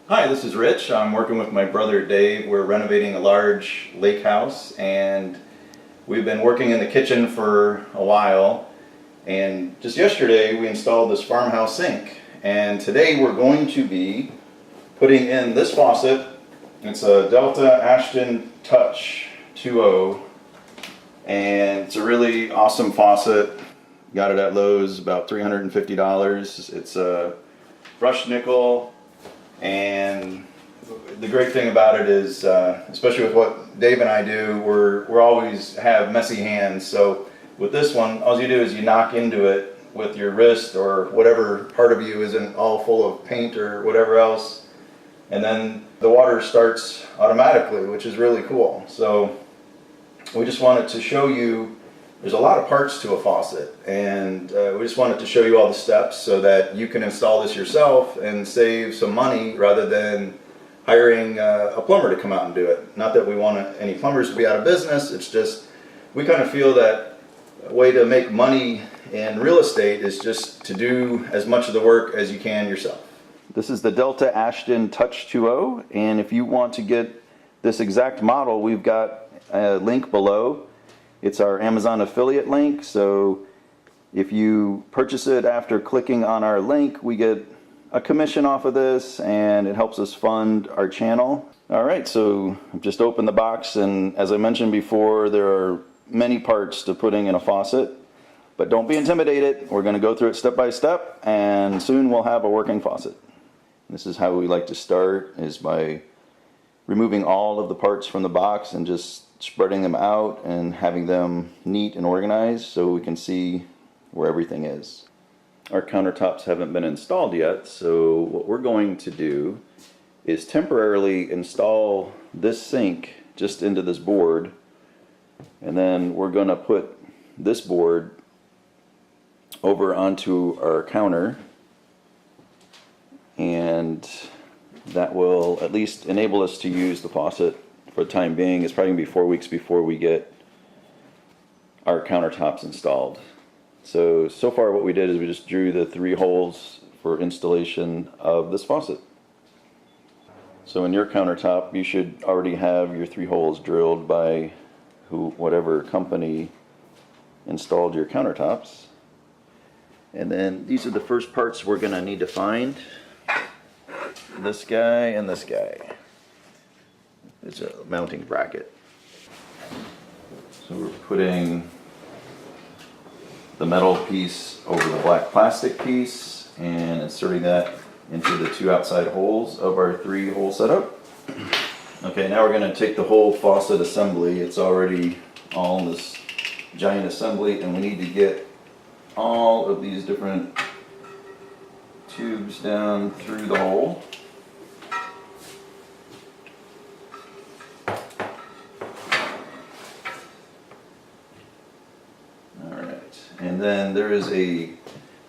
Hi, this is Rich. I'm working with my brother Dave. We're renovating a large lake house, and we've been working in the kitchen for a while. And just yesterday we installed this farmhouse sink, and today we're going to be putting in this faucet. It's a Delta Ashton Touch2o, and it's a really awesome faucet. Got it at Lowe's, about $350. It's a brushed nickel. And the great thing about it is, especially with what Dave and I do, we're always have messy hands. So with this one, all you do is you knock into it with your wrist or whatever part of you isn't all full of paint or whatever else, and then the water starts automatically, which is really cool. So we just wanted to show you. There's a lot of parts to a faucet, and we just wanted to show you all the steps so that you can install this yourself and save some money rather than hiring a plumber to come out and do it. Not that we want any plumbers to be out of business, it's just we kind of feel that a way to make money in real estate is just to do as much of the work as you can yourself. This is the Delta Ashton Touch2o, and if you want to get this exact model, we've got a link below. It's our Amazon affiliate link, so if you purchase it after clicking on our link, we get a commission off of this, and it helps us fund our channel. Alright, so I've just opened the box, and as I mentioned before, there are many parts to putting in a faucet, but don't be intimidated. We're going to go through it step by step, and soon we'll have a working faucet. This is how we like to start, is by removing all of the parts from the box and just spreading them out and having them neat and organized so we can see where everything is. Our countertops haven't been installed yet, so what we're going to do is temporarily install this sink just into this board, and then we're going to put this board over onto our counter, and that will at least enable us to use the faucet for the time being. It's probably going to be 4 weeks before we get our countertops installed. So far what we did is we just drew the 3 holes for installation of this faucet. So in your countertop, you should already have your 3 holes drilled by whatever company installed your countertops. And then these are the first parts we're going to need to find. This guy and this guy. It's a mounting bracket. So we're putting the metal piece over the black plastic piece and inserting that into the 2 outside holes of our 3-hole setup. Okay, now we're going to take the whole faucet assembly. It's already all in this giant assembly, and we need to get all of these different tubes down through the hole. And then there is a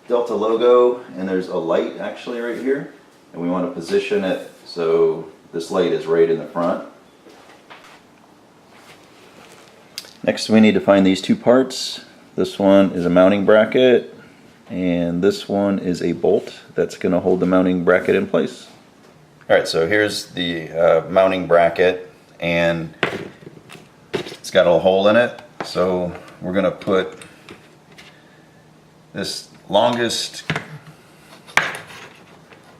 Delta logo, and there's a light actually right here, and we want to position it so this light is right in the front. Next we need to find these 2 parts. This one is a mounting bracket, and this one is a bolt that's going to hold the mounting bracket in place. Alright, so here's the mounting bracket, and it's got a hole in it, so we're going to put this longest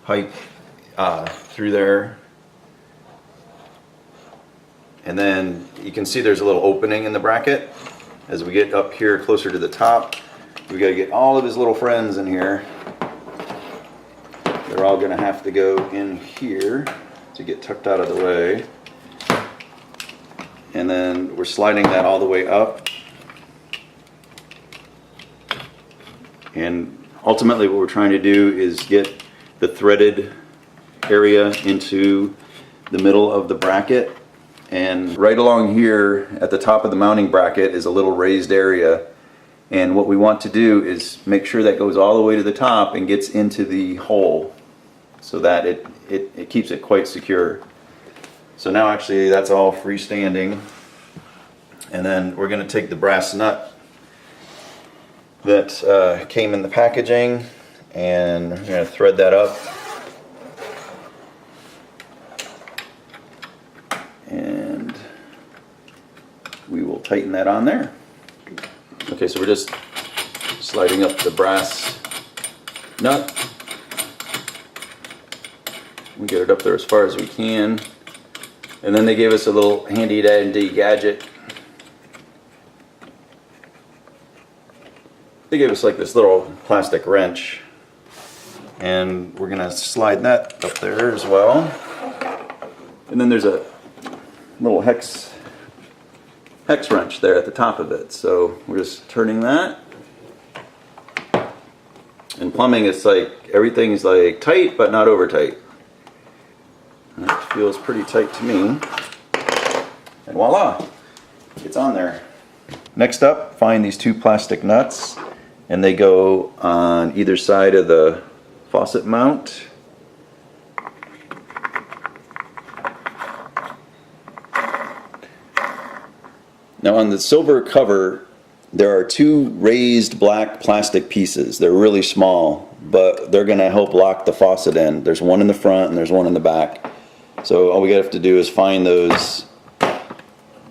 pipe through there, and then you can see there's a little opening in the bracket. As we get up here closer to the top, we got to get all of his little friends in here. They're all going to have to go in here to get tucked out of the way, and then we're sliding that all the way up. And ultimately what we're trying to do is get the threaded area into the middle of the bracket. And right along here at the top of the mounting bracket is a little raised area. And what we want to do is make sure that goes all the way to the top and gets into the hole so that it keeps it quite secure. So now actually that's all freestanding. And then we're going to take the brass nut that came in the packaging, and we're going to thread that up. tighten that on there. Okay, so we're just sliding up the brass nut. We get it up there as far as we can. And then they gave us a little handy dandy gadget. They gave us like this little plastic wrench. And we're gonna slide that up there as well. And then there's a little hex wrench there at the top of it. So we're just turning that. In plumbing, it's like everything's like tight but not over tight. And it feels pretty tight to me. And voila, it's on there. Next up, find these two plastic nuts, and they go on either side of the faucet mount. Now on the silver cover, there are two raised black plastic pieces. They're really small, but they're going to help lock the faucet in. There's one in the front and there's one in the back. So all we have to do is find those,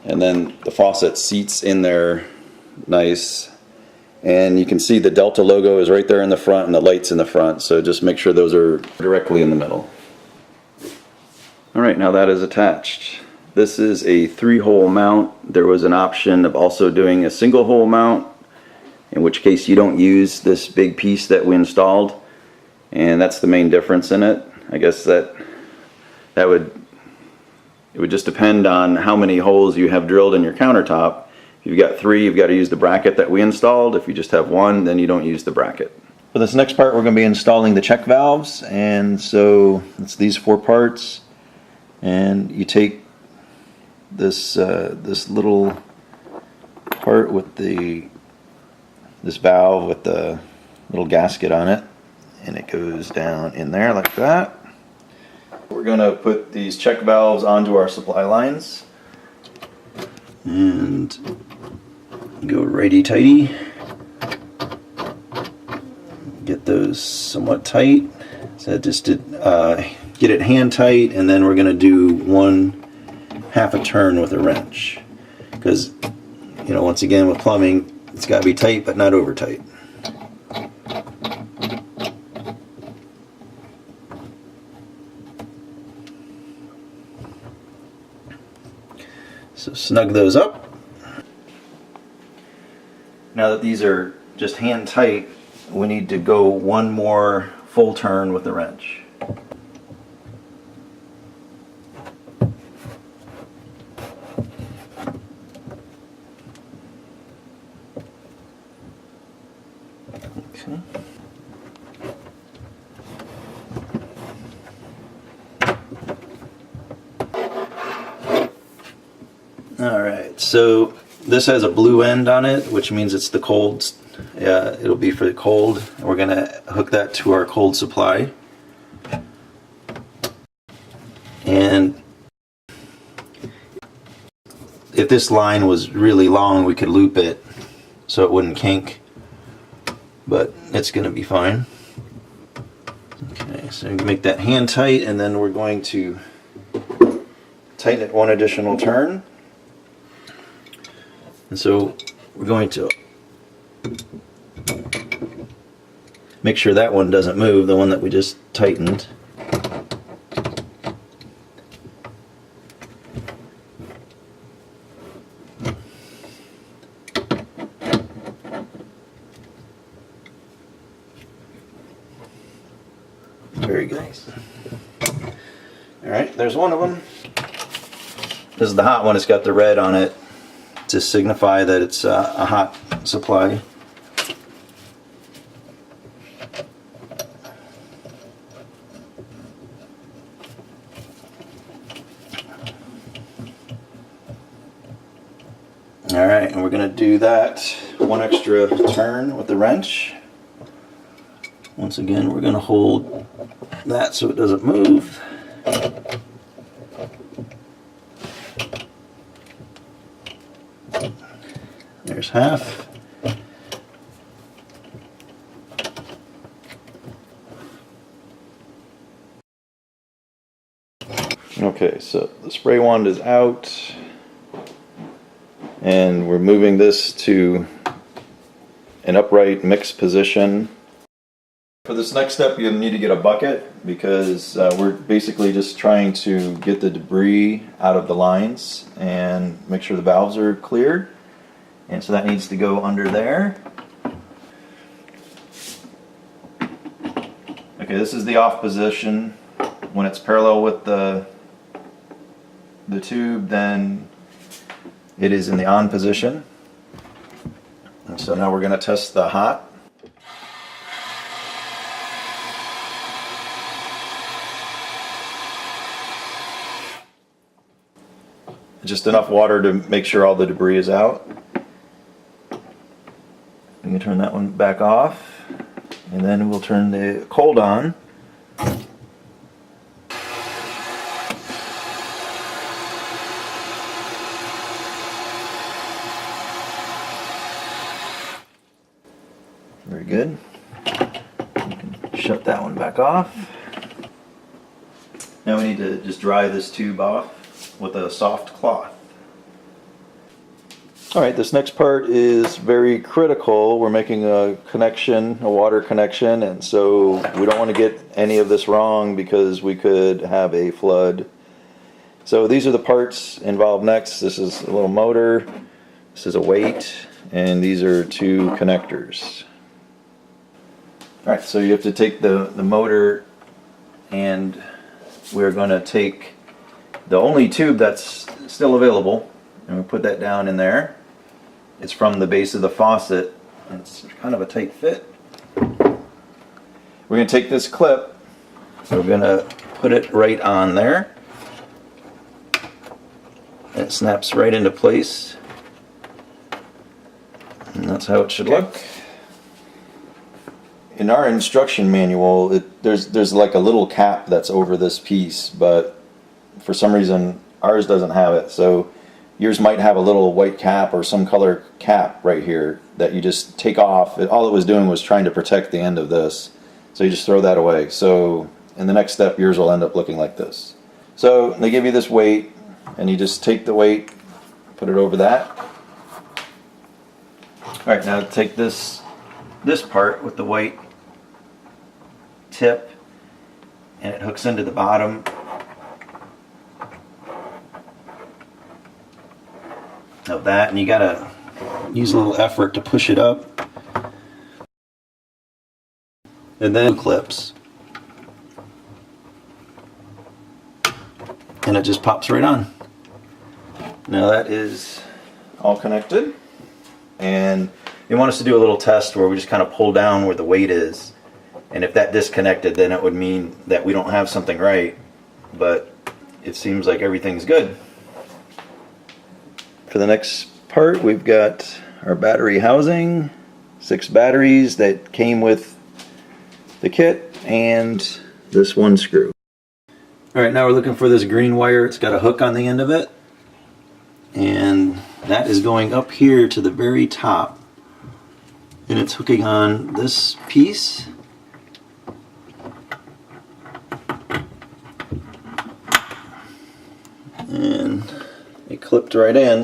and then the faucet seats in there nice. And you can see the Delta logo is right there in the front and the lights in the front. So just make sure those are directly in the middle. Alright, now that is attached. This is a 3-hole mount. There was an option of also doing a single hole mount, in which case you don't use this big piece that we installed, and that's the main difference in it. I guess it would just depend on how many holes you have drilled in your countertop. If you've got 3, you've got to use the bracket that we installed. If you just have 1, then you don't use the bracket. For this next part, we're going to be installing the check valves, and so it's these 4 parts, and you take this little part with this valve with the little gasket on it, and it goes down in there like that. We're going to put these check valves onto our supply lines and go righty-tighty. Get those somewhat tight. So just to get it hand tight, and then we're going to do 1/2 a turn with a wrench, because once again with plumbing, it's got to be tight but not over tight. So snug those up. Now that these are just hand tight, we need to go 1 more full turn with the wrench. Okay. Alright, so this has a blue end on it, which means it's the cold. It'll be for the cold. We're going to hook that to our cold supply. And if this line was really long, we could loop it so it wouldn't kink, but it's going to be fine. Okay, so you can make that hand tight, and then we're going to tighten it 1 additional turn. And so we're going to make sure that one doesn't move, the one that we just tightened. Very good. Nice. Alright, there's one of them. This is the hot one. It's got the red on it to signify that it's a hot supply. Alright, and we're going to do that 1 extra turn with the wrench. Once again, we're going to hold that so it doesn't move. There's half. Okay, so the spray wand is out, and we're moving this to an upright mix position. For this next step, you need to get a bucket because we're basically just trying to get the debris out of the lines and make sure the valves are cleared. And so that needs to go under there. Okay, this is the off position. When it's parallel with the tube, then it is in the on position. And so now we're going to test the hot. Just enough water to make sure all the debris is out. We can turn that one back off, and then we'll turn the cold on. Very good. We can shut that one back off. Now we need to just dry this tube off with a soft cloth. Alright, this next part is very critical. We're making a connection, a water connection, and so we don't want to get any of this wrong because we could have a flood. So these are the parts involved next. This is a little motor, this is a weight, and these are two connectors. Alright, so you have to take the motor, and we're going to take the only tube that's still available, and we'll put that down in there. It's from the base of the faucet, and it's kind of a tight fit. We're going to take this clip, so we're going to put it right on there. It snaps right into place, and that's how it should look. In our instruction manual, there's like a little cap that's over this piece, but for some reason ours doesn't have it. So yours might have a little white cap or some color cap right here that you just take off. All it was doing was trying to protect the end of this. So you just throw that away. So in the next step, yours will end up looking like this. So they give you this weight, and you just take the weight, put it over that. Alright, now take this part with the white tip, and it hooks into the bottom. Of that, and you gotta use a little effort to push it up, and then clips, and it just pops right on. Now that is all connected, and they want us to do a little test where we just kind of pull down where the weight is, and if that disconnected, then it would mean that we don't have something right, but it seems like everything's good. For the next part, we've got our battery housing, 6 batteries that came with the kit, and this one screw. Alright, now we're looking for this green wire. It's got a hook on the end of it, and that is going up here to the very top, and it's hooking on this piece. And it clipped right in.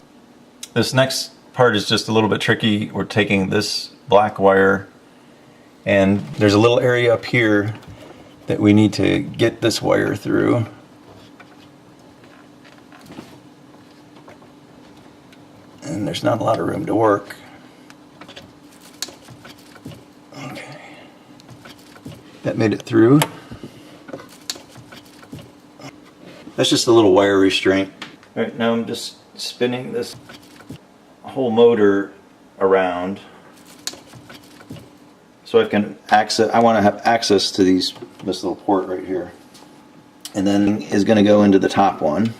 This next part is just a little bit tricky. We're taking this black wire, and there's a little area up here that we need to get this wire through. And there's not a lot of room to work. Okay. That made it through. That's just a little wire restraint. All right, now I'm just spinning this whole motor around so I can access. I want to have access to this little port right here, and then is going to go into the top one.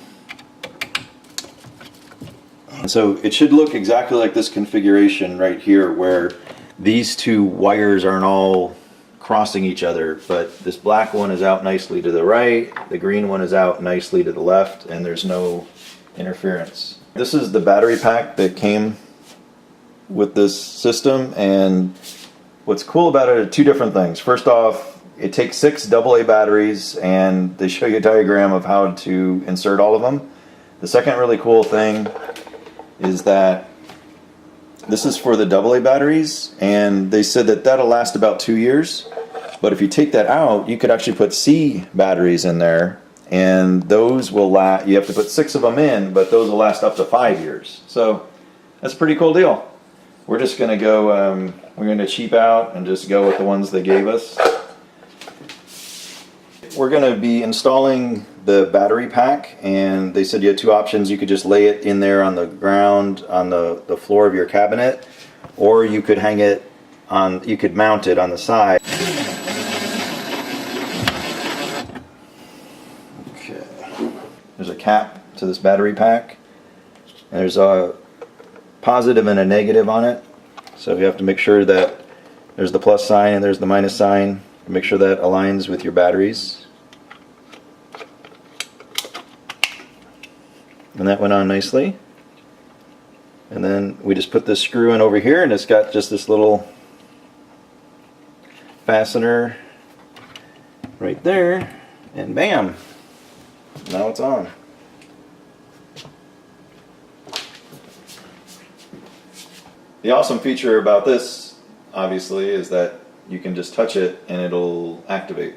And so it should look exactly like this configuration right here, where these two wires aren't all crossing each other, but this black one is out nicely to the right, the green one is out nicely to the left, and there's no interference. This is the battery pack that came with this system, and what's cool about it are 2 different things. First off, it takes 6 AA batteries, and they show you a diagram of how to insert all of them. The second really cool thing is that This is for the AA batteries, and they said that that'll last about 2 years. But if you take that out, you could actually put C batteries in there, and those will last. You have to put 6 of them in, but those will last up to 5 years. So that's a pretty cool deal. We're just going to go, we're going to cheap out and just go with the ones they gave us. We're going to be installing the battery pack, and they said you had 2 options. You could just lay it in there on the ground on the floor of your cabinet, or you could hang it on, you could mount it on the side. Okay. There's a cap to this battery pack, and there's a positive and a negative on it. So you have to make sure that there's the plus sign and there's the minus sign. Make sure that aligns with your batteries. And that went on nicely. And then we just put this screw in over here, and it's got just this little fastener right there, and bam, now it's on. The awesome feature about this, obviously, is that you can just touch it and it'll activate.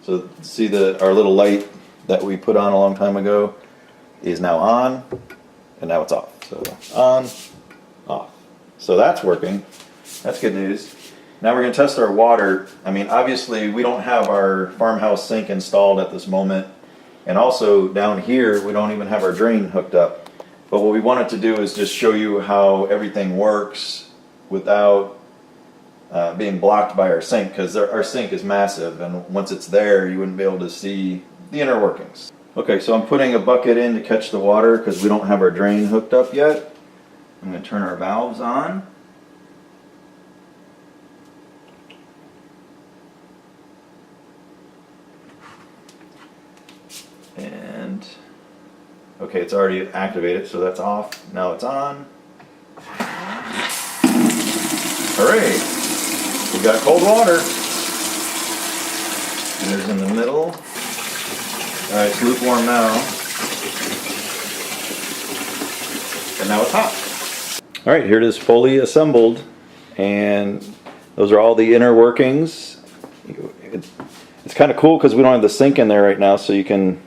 So see our little light that we put on a long time ago is now on, and now it's off. So on, off. So that's working. That's good news. Now we're going to test our water. I mean, obviously we don't have our farmhouse sink installed at this moment, and also down here we don't even have our drain hooked up. But what we wanted to do is just show you how everything works without being blocked by our sink, because our sink is massive, and once it's there you wouldn't be able to see the inner workings. Okay, so I'm putting a bucket in to catch the water because we don't have our drain hooked up yet. I'm going to turn our valves on. And okay, it's already activated, so that's off. Now it's on. Hooray! We got cold water. And there's in the middle. Alright, it's lukewarm now. And now it's hot. Alright, here it is fully assembled. And those are all the inner workings. It's kind of cool because we don't have the sink in there right now, so you can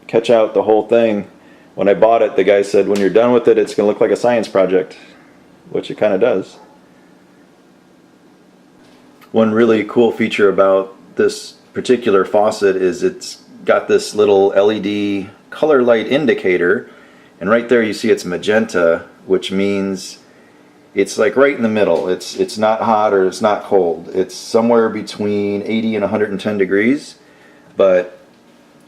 catch out the whole thing. When I bought it, the guy said when you're done with it, it's going to look like a science project, which it kind of does. One really cool feature about this particular faucet is it's got this little LED color light indicator, and right there you see it's magenta, which means it's like right in the middle. It's not hot or it's not cold. It's somewhere between 80 and 110 degrees. But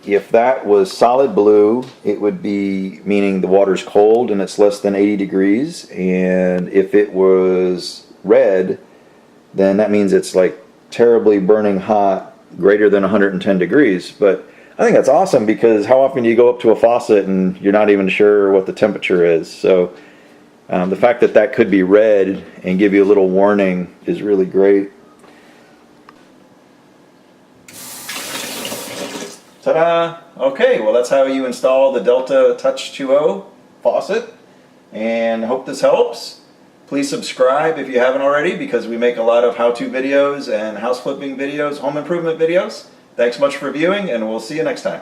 if that was solid blue, it would be meaning the water's cold and it's less than 80 degrees. And if it was red, then that means it's like terribly burning hot, greater than 110 degrees. But I think that's awesome, because how often do you go up to a faucet and you're not even sure what the temperature is? So the fact that that could be red and give you a little warning is really great. Ta-da! Okay, well that's how you install the Delta Touch2o faucet, and I hope this helps. Please subscribe if you haven't already, because we make a lot of how-to videos and house flipping videos, home improvement videos. Thanks much for viewing, and we'll see you next time.